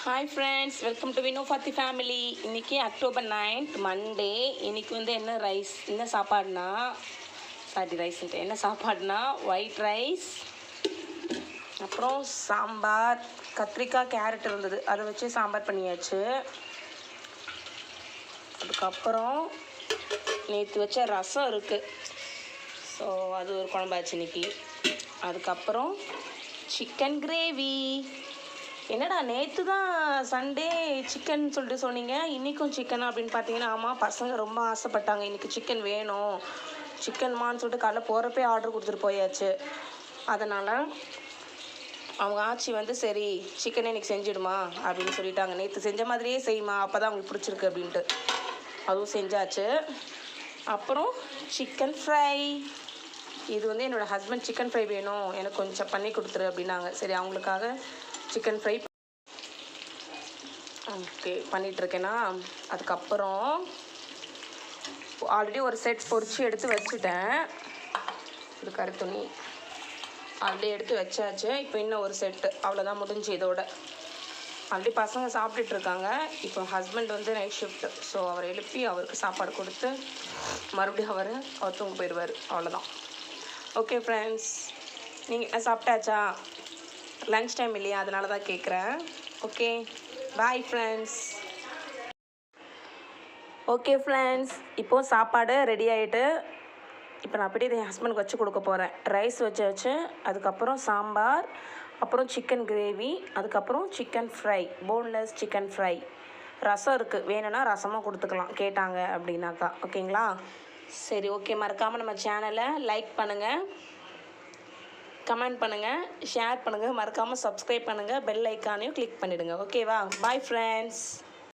Hi friends, welcome to Vino Fathi family. இன்றைக்கி October 9th Monday. இன்றைக்கி என்ன சாப்பாடுனா என்ன சாப்பாடுனா ஒயிட் ரைஸ், அப்புறம் சாம்பார், கத்திரிக்காய் கேரட் இருந்தது, அதை வச்சு சாம்பார் பண்ணியாச்சு. அதுக்கப்புறம் நேற்று வச்ச ரசம் இருக்குது, ஸோ அது ஒரு குழம்பாச்சு இன்னைக்கு. அதுக்கப்புறம் சிக்கன் கிரேவி. என்னடா நேற்று தான் சண்டே சிக்கன் சொல்லிட்டு சொன்னீங்க, இன்றைக்கும் சிக்கன் அப்படின்னு பார்த்தீங்கன்னா, ஆமாம், பசங்க ரொம்ப ஆசைப்பட்டாங்க இன்றைக்கி சிக்கன் வேணும், சிக்கன்மான்னு சொல்லிட்டு காலைல போகிறப்பே ஆர்டர் கொடுத்துட்டு போயாச்சு. அதனால் அவங்க ஆச்சி சரி சிக்கனே இன்றைக்கி செஞ்சிடுமா அப்படின்னு சொல்லிட்டாங்க. நேற்று செஞ்ச மாதிரியே செய்யுமா, அப்போ தான் அவங்களுக்கு பிடிச்சிருக்கு அப்படின்ட்டு அதுவும் செஞ்சாச்சு. அப்புறம் சிக்கன் ஃப்ரை. இது என்னோடய ஹஸ்பண்ட் சிக்கன் ஃப்ரை வேணும், எனக்கு கொஞ்சம் பண்ணி கொடுத்துரு அப்படின்னாங்க. சரி, அவங்களுக்காக சிக்கன் ஃப்ரை பண்ணிகிட்ருக்கேன்னா. அதுக்கப்புறம் ஆல்ரெடி ஒரு செட் பொரிச்சு எடுத்து வச்சுட்டேன். இது கறி துணி ஆல்ரெடி எடுத்து வச்சாச்சு. இப்போ இன்னும் ஒரு செட்டு, அவ்வளோதான், முடிஞ்சு இதோட. ஆல்ரெடி பசங்க சாப்பிட்டுட்ருக்காங்க. இப்போ ஹஸ்பண்ட் நைட் ஷிஃப்ட்டு, ஸோ அவரை எழுப்பி அவருக்கு சாப்பாடு கொடுத்து மறுபடியும் அவர் தூங்க போயிடுவார். அவ்வளோதான். ஓகே ஃப்ரெண்ட்ஸ், நீங்கள் சாப்பிட்டாச்சா? லன்ச் டைம் இல்லையா, அதனால தான் கேட்குறேன். Okay, bye friends. Okay friends, இப்போது சாப்பாடு ரெடி ஆகிட்டு இப்போ நான் அப்படியே என் ஹஸ்பண்டுக்கு வச்சு கொடுக்க போகிறேன். ரைஸ் வச்சு அதுக்கப்புறம் சாம்பார், அப்புறம் சிக்கன் கிரேவி, அதுக்கப்புறம் chicken fry, boneless chicken fry. Rasam இருக்குது, வேணும்னா ரசமும் கொடுத்துக்கலாம் கேட்டாங்க அப்படின்னாக்கா. ஓகேங்களா? சரி, ஓகே. மறக்காமல் நம்ம சேனலை லைக் பண்ணுங்கள், கமெண்ட் பண்ணுங்கள், ஷேர் பண்ணுங்கள், மறக்காமல் சப்ஸ்கிரைப் பண்ணுங்கள், பெல் ஐக்கானையும் கிளிக் பண்ணிவிடுங்க. ஓகேவா? Bye friends.